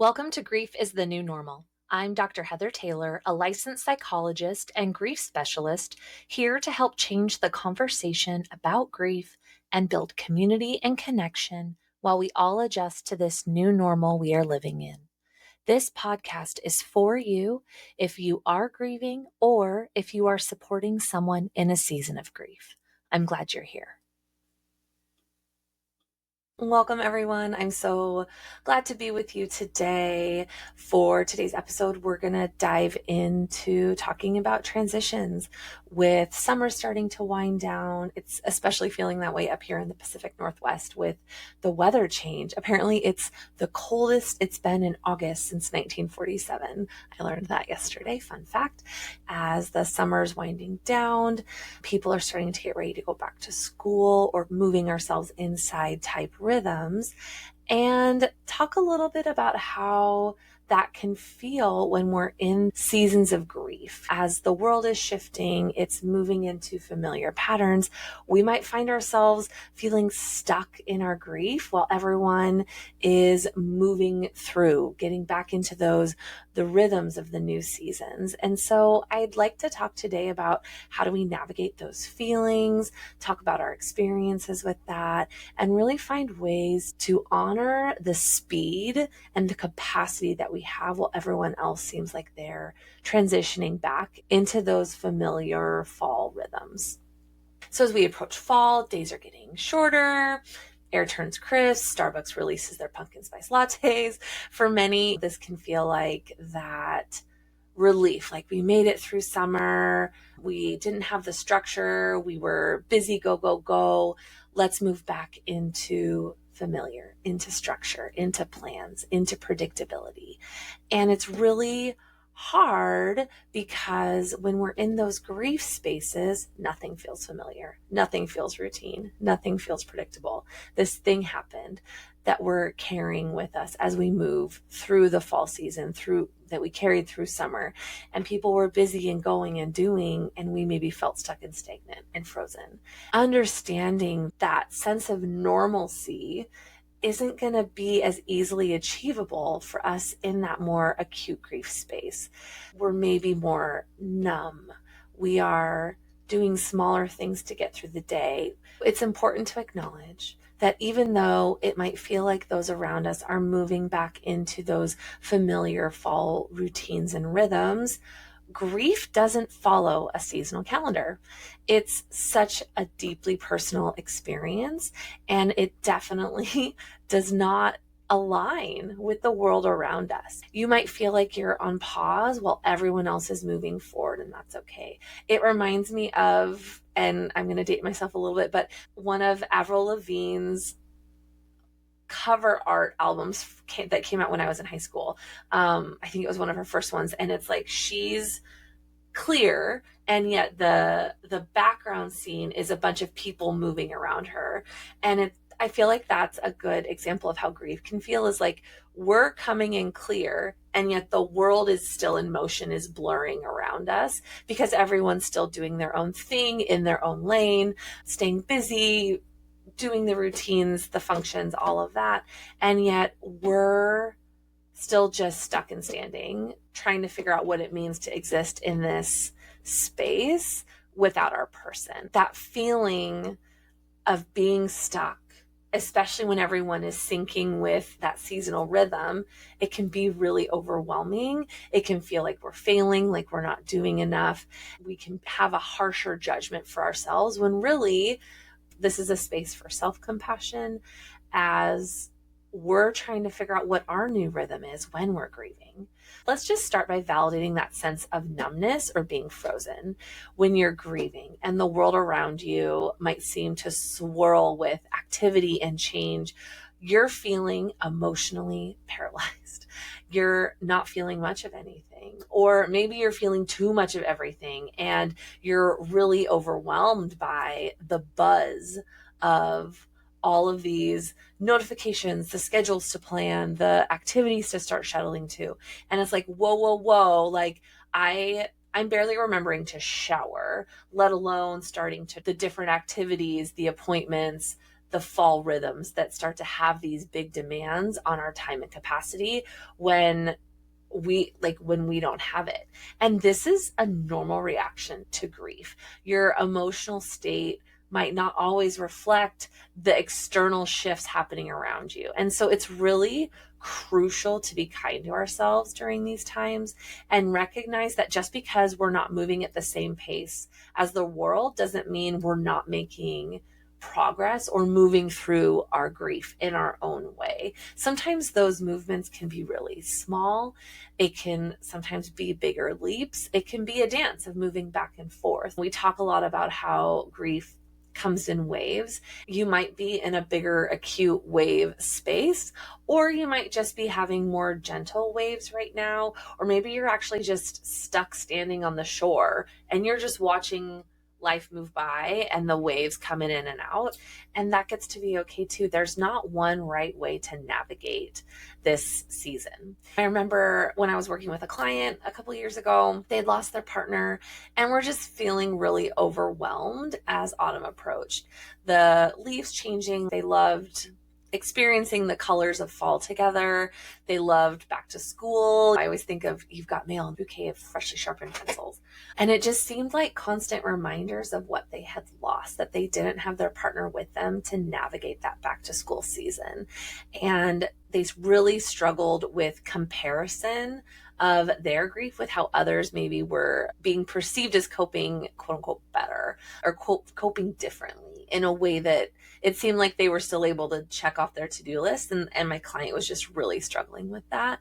Welcome to Grief is the New Normal. I'm Dr. Heather Taylor, a licensed psychologist and grief specialist, here to help change the conversation about grief and build community and connection while we all adjust to this new normal we are living in. This podcast is for you if you are grieving or if you are supporting someone in a season of grief. I'm glad you're here. Welcome, everyone. I'm so glad to be with you today. For today's episode, we're going to dive into talking about transitions. With summer starting to wind down, it's especially feeling that way up here in the Pacific Northwest with the weather change. Apparently, it's the coldest it's been in August since 1947. I learned that yesterday. Fun fact. As the summer's winding down, people are starting to get ready to go back to school or moving ourselves inside type rhythms, and talk a little bit about how that can feel when we're in seasons of grief. As the world is shifting, it's moving into familiar patterns. We might find ourselves feeling stuck in our grief while everyone is moving through, getting back into the rhythms of the new seasons. And so I'd like to talk today about how do we navigate those feelings, talk about our experiences with that, and really find ways to honor the speed and the capacity that we have while everyone else seems like they're transitioning back into those familiar fall rhythms. So as we approach fall, days are getting shorter, air turns crisp, Starbucks releases their pumpkin spice lattes. For many, this can feel like that relief, like we made it through summer, we didn't have the structure, we were busy, go, go, go. Let's move back into familiar, into structure, into plans, into predictability. And it's really hard because when we're in those grief spaces, nothing feels familiar, nothing feels routine, nothing feels predictable. This thing happened that we're carrying with us as we move through the fall season, through that we carried through summer, and people were busy and going and doing, and we maybe felt stuck and stagnant and frozen. Understanding that sense of normalcy isn't going to be as easily achievable for us in that more acute grief space. We're maybe more numb. We are doing smaller things to get through the day. It's important to acknowledge that even though it might feel like those around us are moving back into those familiar fall routines and rhythms, grief doesn't follow a seasonal calendar. It's such a deeply personal experience, and it definitely does not align with the world around us. You might feel like you're on pause while everyone else is moving forward, and that's okay. It reminds me of, and I'm going to date myself a little bit, but one of Avril Lavigne's cover art albums that came out when I was in high school. I think it was one of her first ones, and it's like she's clear, and yet the background scene is a bunch of people moving around her. And I feel like that's a good example of how grief can feel, is like we're coming in clear, and yet the world is still in motion, is blurring around us because everyone's still doing their own thing in their own lane, staying busy, doing the routines, the functions, all of that. And yet we're still just stuck and standing, trying to figure out what it means to exist in this space without our person. That feeling of being stuck, especially when everyone is syncing with that seasonal rhythm, it can be really overwhelming. It can feel like we're failing, like we're not doing enough. We can have a harsher judgment for ourselves when really this is a space for self-compassion as we're trying to figure out what our new rhythm is when we're grieving. Let's just start by validating that sense of numbness or being frozen when you're grieving and the world around you might seem to swirl with activity and change. You're feeling emotionally paralyzed. You're not feeling much of anything, or maybe you're feeling too much of everything and you're really overwhelmed by the buzz of all of these notifications, the schedules to plan, the activities to start shuttling to. And it's like, whoa, whoa, whoa. Like I'm barely remembering to shower, let alone starting to the different activities, the appointments, the fall rhythms that start to have these big demands on our time and capacity when we don't have it. And this is a normal reaction to grief. Your emotional state might not always reflect the external shifts happening around you. And so it's really crucial to be kind to ourselves during these times and recognize that just because we're not moving at the same pace as the world doesn't mean we're not making progress or moving through our grief in our own way. Sometimes those movements can be really small. It can sometimes be bigger leaps. It can be a dance of moving back and forth. We talk a lot about how grief comes in waves. You might be in a bigger acute wave space, or you might just be having more gentle waves right now, or maybe you're actually just stuck standing on the shore and you're just watching life move by and the waves coming in and out. And that gets to be okay too. There's not one right way to navigate this season. I remember when I was working with a client a couple years ago, they'd lost their partner and were just feeling really overwhelmed as autumn approached. The leaves changing, they loved experiencing the colors of fall together. They loved back to school. I always think of You've Got Mail and bouquet of freshly sharpened pencils. And it just seemed like constant reminders of what they had lost, that they didn't have their partner with them to navigate that back to school season. And they really struggled with comparison of their grief with how others maybe were being perceived as coping, quote unquote, better or quote, coping differently in a way that it seemed like they were still able to check off their to-do list. And my client was just really struggling with that.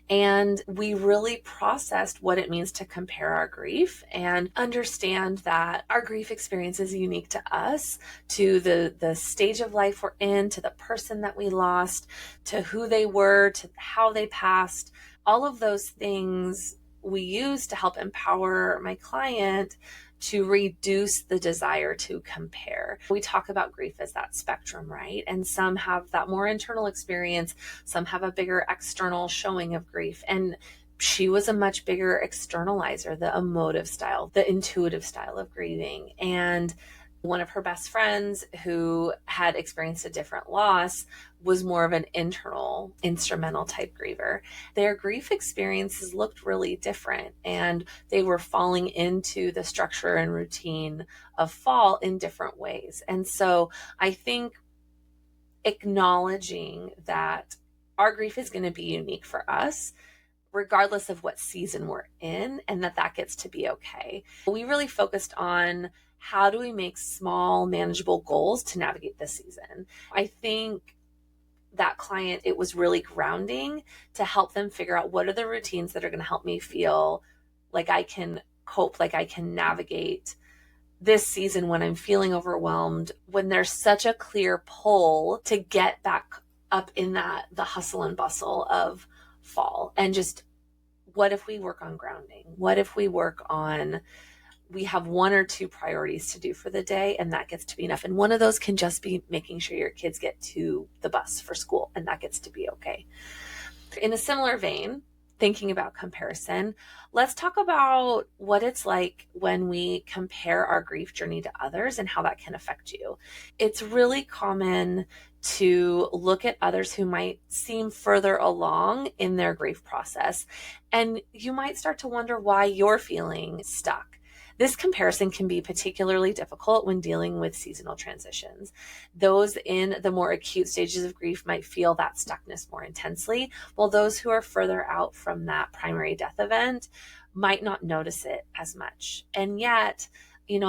And we really processed what it means to compare our grief and understand that our grief experience is unique to us, to the stage of life we're in, to the person that we lost, to who they were, to how they passed. All of those things we use to help empower my client to reduce the desire to compare. We talk about grief as that spectrum, right? And some have that more internal experience, some have a bigger external showing of grief. And she was a much bigger externalizer, the emotive style, the intuitive style of grieving. And one of her best friends who had experienced a different loss was more of an internal, instrumental type griever. Their grief experiences looked really different, and they were falling into the structure and routine of fall in different ways. And so I think acknowledging that our grief is going to be unique for us, regardless of what season we're in, and that gets to be okay. We really focused on how do we make small, manageable goals to navigate this season. I think that client, it was really grounding to help them figure out what are the routines that are going to help me feel like I can cope, like I can navigate this season when I'm feeling overwhelmed, when there's such a clear pull to get back up in the hustle and bustle of fall. And just, what if we work on grounding? What if we work on, we have one or two priorities to do for the day, and that gets to be enough. And one of those can just be making sure your kids get to the bus for school, and that gets to be okay. In a similar vein, thinking about comparison, let's talk about what it's like when we compare our grief journey to others and how that can affect you. It's really common to look at others who might seem further along in their grief process, and you might start to wonder why you're feeling stuck. This comparison can be particularly difficult when dealing with seasonal transitions. Those in the more acute stages of grief might feel that stuckness more intensely, while those who are further out from that primary death event might not notice it as much. And yet,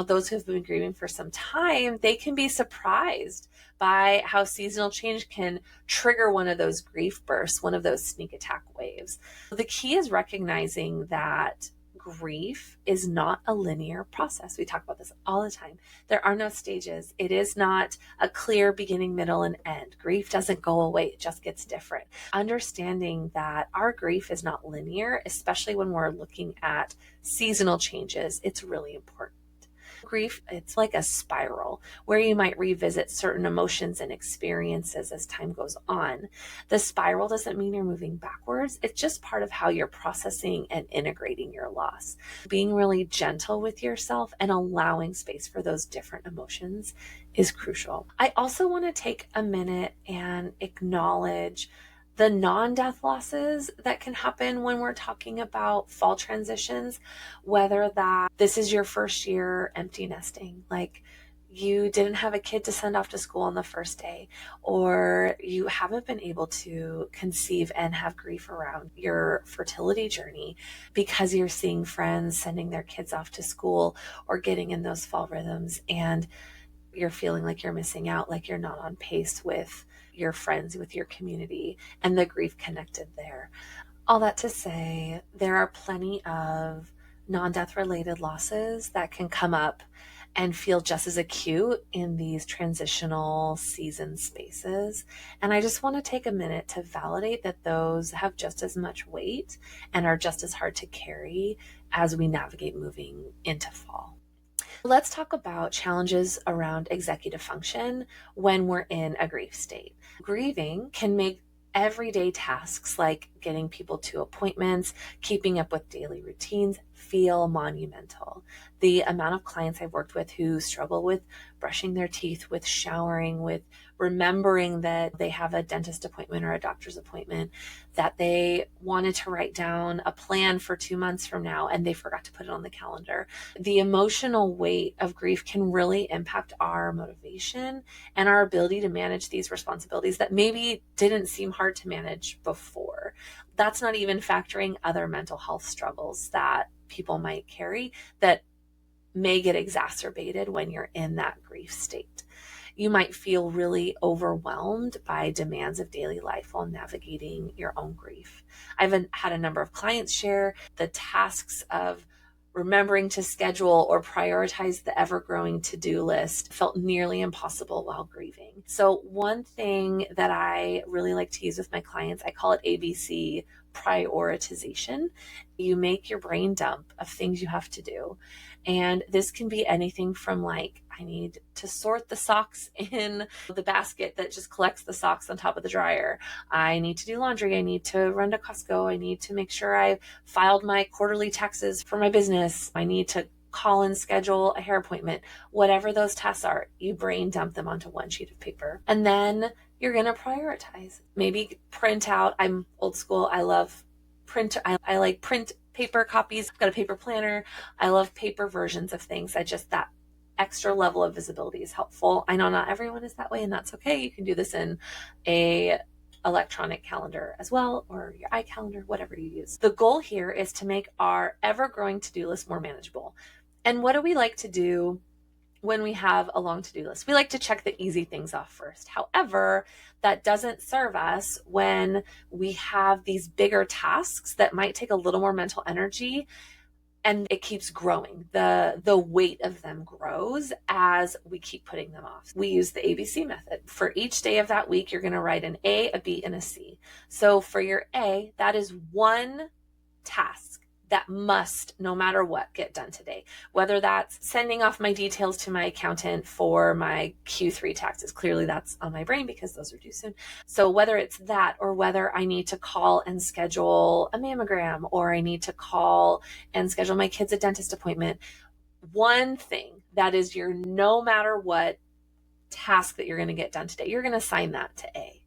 those who have been grieving for some time, they can be surprised by how seasonal change can trigger one of those grief bursts, one of those sneak attack waves. The key is recognizing that grief is not a linear process. We talk about this all the time. There are no stages. It is not a clear beginning, middle, and end. Grief doesn't go away. It just gets different. Understanding that our grief is not linear, especially when we're looking at seasonal changes, it's really important. Grief, it's like a spiral where you might revisit certain emotions and experiences as time goes on. The spiral doesn't mean you're moving backwards. It's just part of how you're processing and integrating your loss. Being really gentle with yourself and allowing space for those different emotions is crucial. I also want to take a minute and acknowledge the non-death losses that can happen when we're talking about fall transitions, whether that this is your first year empty nesting, like you didn't have a kid to send off to school on the first day, or you haven't been able to conceive and have grief around your fertility journey because you're seeing friends sending their kids off to school or getting in those fall rhythms, and you're feeling like you're missing out, like you're not on pace with your friends, with your community, and the grief connected there. All that to say, there are plenty of non-death related losses that can come up and feel just as acute in these transitional season spaces. And I just want to take a minute to validate that those have just as much weight and are just as hard to carry as we navigate moving into fall. Let's talk about challenges around executive function when we're in a grief state. Grieving can make everyday tasks like getting people to appointments, keeping up with daily routines feel monumental. The amount of clients I've worked with who struggle with brushing their teeth, with showering, with remembering that they have a dentist appointment or a doctor's appointment, that they wanted to write down a plan for 2 months from now and they forgot to put it on the calendar. The emotional weight of grief can really impact our motivation and our ability to manage these responsibilities that maybe didn't seem hard to manage before. That's not even factoring other mental health struggles that people might carry that may get exacerbated when you're in that grief state. You might feel really overwhelmed by demands of daily life while navigating your own grief. I've had a number of clients share the tasks of remembering to schedule or prioritize the ever-growing to-do list felt nearly impossible while grieving. So one thing that I really like to use with my clients, I call it ABC prioritization. You make your brain dump of things you have to do. And this can be anything from like, I need to sort the socks in the basket that just collects the socks on top of the dryer. I need to do laundry. I need to run to Costco. I need to make sure I've filed my quarterly taxes for my business. I need to call and schedule a hair appointment. Whatever those tasks are, you brain dump them onto one sheet of paper. And then you're going to prioritize. Maybe print out. I'm old school. I love print. I like print paper copies. I've got a paper planner. I love paper versions of things. That extra level of visibility is helpful. I know not everyone is that way, and that's okay. You can do this in a electronic calendar as well, or your iCalendar, whatever you use. The goal here is to make our ever-growing to-do list more manageable. And what do we like to do when we have a long to-do list? We like to check the easy things off first. However, that doesn't serve us when we have these bigger tasks that might take a little more mental energy, and it keeps growing. The weight of them grows as we keep putting them off. We use the ABC method. For each day of that week, you're going to write an A, a B, and a C. So for your A, that is one task that must, no matter what, get done today. Whether that's sending off my details to my accountant for my Q3 taxes. Clearly that's on my brain because those are due soon. So whether it's that, or whether I need to call and schedule a mammogram, or I need to call and schedule my kids a dentist appointment, one thing that is your no matter what task that you're going to get done today, you're going to assign that to A.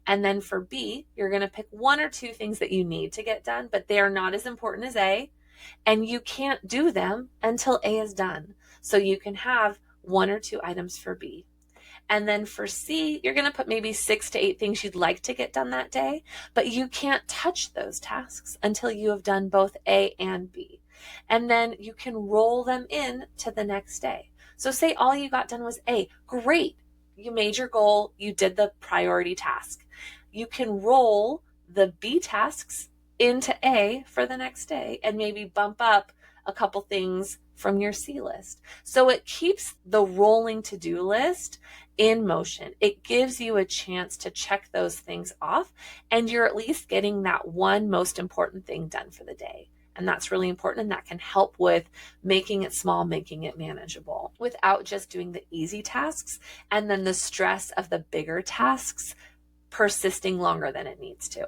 And then for B, you're going to pick one or two things that you need to get done, but they are not as important as A, and you can't do them until A is done. So you can have one or two items for B. And then for C, you're going to put maybe 6 to 8 things you'd like to get done that day, but you can't touch those tasks until you have done both A and B. And then you can roll them in to the next day. So say all you got done was A, great. You made your goal, you did the priority task. You can roll the B tasks into A for the next day and maybe bump up a couple things from your C list. So it keeps the rolling to-do list in motion. It gives you a chance to check those things off, and you're at least getting that one most important thing done for the day. And that's really important. And that can help with making it small, making it manageable without just doing the easy tasks and then the stress of the bigger tasks persisting longer than it needs to.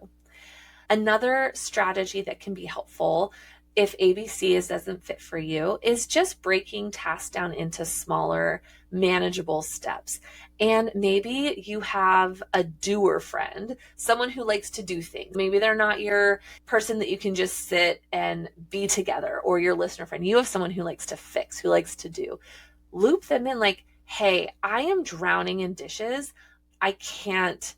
Another strategy that can be helpful if ABC doesn't fit for you is just breaking tasks down into smaller, manageable steps. And maybe you have a doer friend, someone who likes to do things. Maybe they're not your person that you can just sit and be together, or your listener friend. You have someone who likes to fix, who likes to do. Loop them in like, hey, I am drowning in dishes. I can't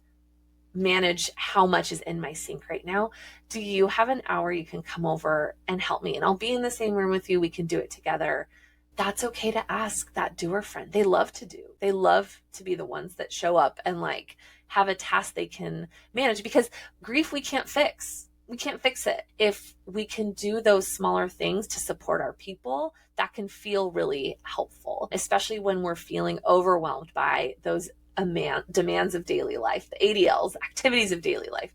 manage how much is in my sink right now. Do you have an hour you can come over and help me? And I'll be in the same room with you. We can do it together. That's okay to ask that doer friend. They love to do. They love to be the ones that show up and like have a task they can manage, because grief we can't fix. We can't fix it. If we can do those smaller things to support our people, that can feel really helpful, especially when we're feeling overwhelmed by those demands of daily life, the ADLs, activities of daily life.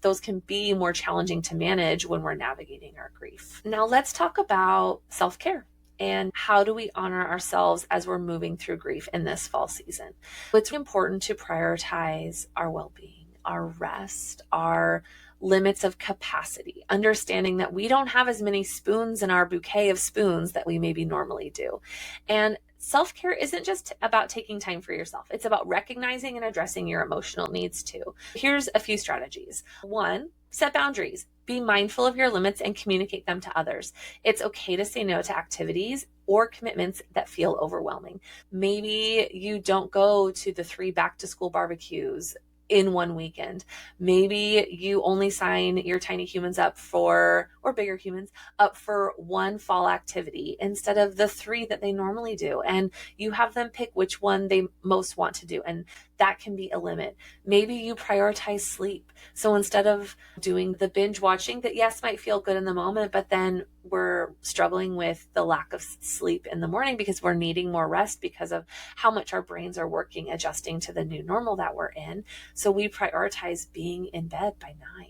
Those can be more challenging to manage when we're navigating our grief. Now let's talk about self-care. And how do we honor ourselves as we're moving through grief in this fall season? It's important to prioritize our well-being, our rest, our limits of capacity, understanding that we don't have as many spoons in our bouquet of spoons that we maybe normally do. And self-care isn't just about taking time for yourself. It's about recognizing and addressing your emotional needs too. Here's a few strategies. 1, set boundaries. Be mindful of your limits and communicate them to others. It's okay to say no to activities or commitments that feel overwhelming. Maybe you don't go to the 3 back-to-school barbecues in one weekend. Maybe you only sign your tiny humans up for, or bigger humans, up for 1 fall activity instead of the 3 that they normally do. And you have them pick which one they most want to do. And that can be a limit. Maybe you prioritize sleep. So instead of doing the binge watching that, yes, might feel good in the moment, but then we're struggling with the lack of sleep in the morning because we're needing more rest because of how much our brains are working, adjusting to the new normal that we're in. So we prioritize being in bed by 9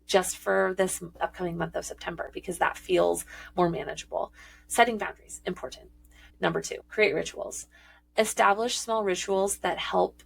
just for this upcoming month of September because that feels more manageable. Setting boundaries, important. Number 2, create rituals. Establish small rituals that help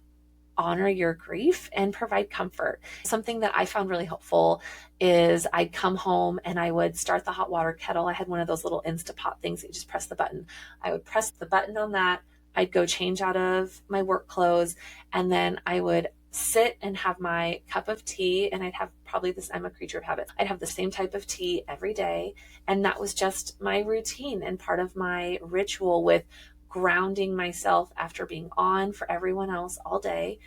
honor your grief and provide comfort. Something that I found really helpful is I'd come home and I would start the hot water kettle. I had one of those little Instapot things that you just press the button. I would press the button on that. I'd go change out of my work clothes, and then I would sit and have my cup of tea, and I'd have probably this, I'm a creature of habit. I'd have the same type of tea every day. And that was just my routine and part of my ritual with grounding myself after being on for everyone else all day.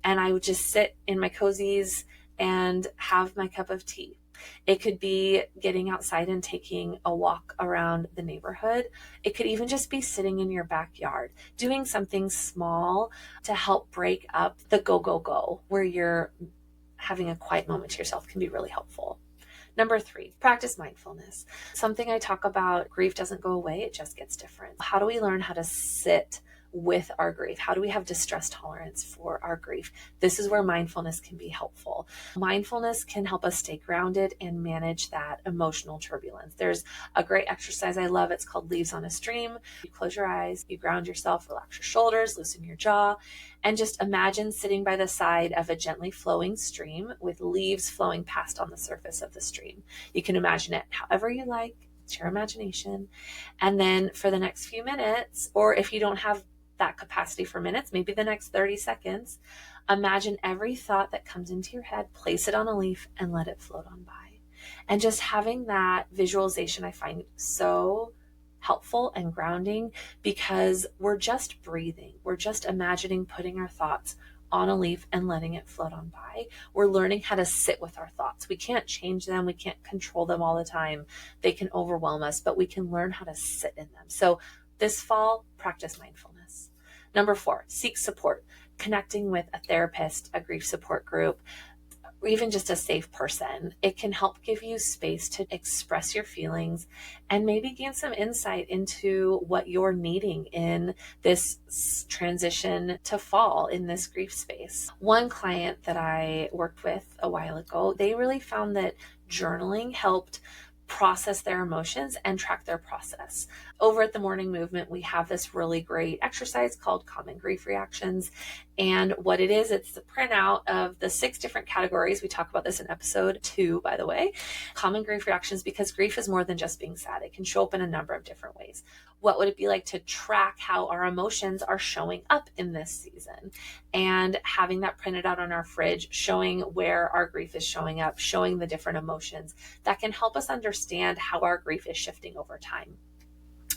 And I would just sit in my cozies and have my cup of tea. It could be getting outside and taking a walk around the neighborhood. It could even just be sitting in your backyard, doing something small to help break up the go, go, go, where you're having a quiet moment to yourself can be really helpful. Number 3, practice mindfulness. Something I talk about, grief doesn't go away, it just gets different. How do we learn how to sit with our grief? How do we have distress tolerance for our grief? This is where mindfulness can be helpful. Mindfulness can help us stay grounded and manage that emotional turbulence. There's a great exercise I love. It's called Leaves on a Stream. You close your eyes, you ground yourself, relax your shoulders, loosen your jaw, and just imagine sitting by the side of a gently flowing stream with leaves flowing past on the surface of the stream. You can imagine it however you like. It's your imagination. And then for the next few minutes, or if you don't have that capacity for minutes, maybe the next 30 seconds, imagine every thought that comes into your head, place it on a leaf and let it float on by. And just having that visualization, I find so helpful and grounding because we're just breathing. We're just imagining putting our thoughts on a leaf and letting it float on by. We're learning how to sit with our thoughts. We can't change them. We can't control them all the time. They can overwhelm us, but we can learn how to sit in them. So this fall, practice mindfulness. Number 4, seek support. Connecting with a therapist, a grief support group, or even just a safe person. It can help give you space to express your feelings and maybe gain some insight into what you're needing in this transition to fall in this grief space. One client that I worked with a while ago, they really found that journaling helped process their emotions and track their process. Over at the Morning Movement, we have this really great exercise called Common Grief Reactions. And what it is, it's the printout of the 6 different categories. We talk about this in episode 2, by the way. Common grief reactions, because grief is more than just being sad. It can show up in a number of different ways. What would it be like to track how our emotions are showing up in this season? And having that printed out on our fridge, showing where our grief is showing up, showing the different emotions, that can help us understand how our grief is shifting over time.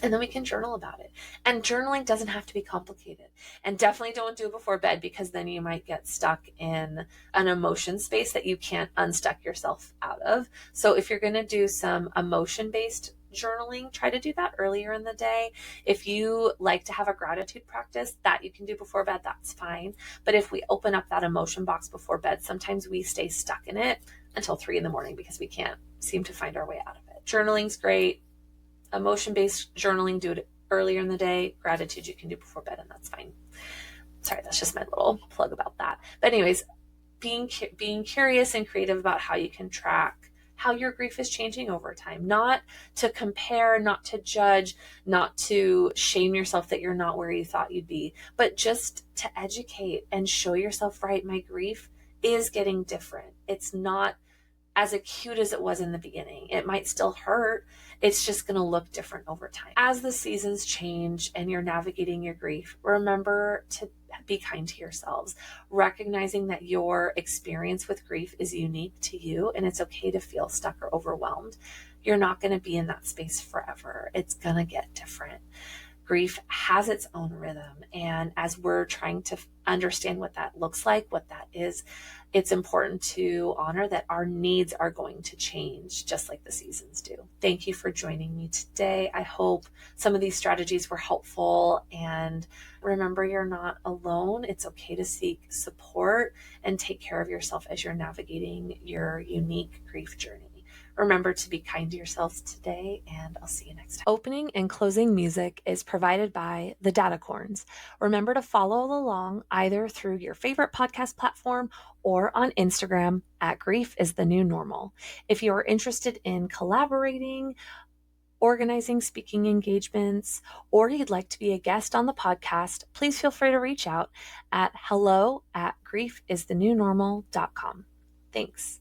And then we can journal about it. And journaling doesn't have to be complicated. And definitely don't do it before bed, because then you might get stuck in an emotion space that you can't unstuck yourself out of. So if you're going to do some emotion-based journaling, try to do that earlier in the day. If you like to have a gratitude practice, that you can do before bed, that's fine. But if we open up that emotion box before bed, sometimes we stay stuck in it until 3 a.m. because we can't seem to find our way out of it. Journaling's great. Emotion-based journaling, do it earlier in the day. Gratitude you can do before bed, and that's fine. Sorry, that's just my little plug about that. But anyways, being curious and creative about how you can track how your grief is changing over time. Not to compare, not to judge, not to shame yourself that you're not where you thought you'd be, but just to educate and show yourself, right, my grief is getting different. It's not as acute as it was in the beginning. It might still hurt. It's just going to look different over time. As the seasons change and you're navigating your grief, remember to be kind to yourselves, recognizing that your experience with grief is unique to you, and it's okay to feel stuck or overwhelmed. You're not going to be in that space forever. It's going to get different. Grief has its own rhythm. And as we're trying to understand what that looks like, what that is, it's important to honor that our needs are going to change just like the seasons do. Thank you for joining me today. I hope some of these strategies were helpful. And remember, you're not alone. It's okay to seek support and take care of yourself as you're navigating your unique grief journey. Remember to be kind to yourselves today, and I'll see you next time. Opening and closing music is provided by the Datacorns. Remember to follow along either through your favorite podcast platform or on Instagram at Grief is the New Normal. If you are interested in collaborating, organizing speaking engagements, or you'd like to be a guest on the podcast, please feel free to reach out at hello@griefisthenewnormal.com. Thanks.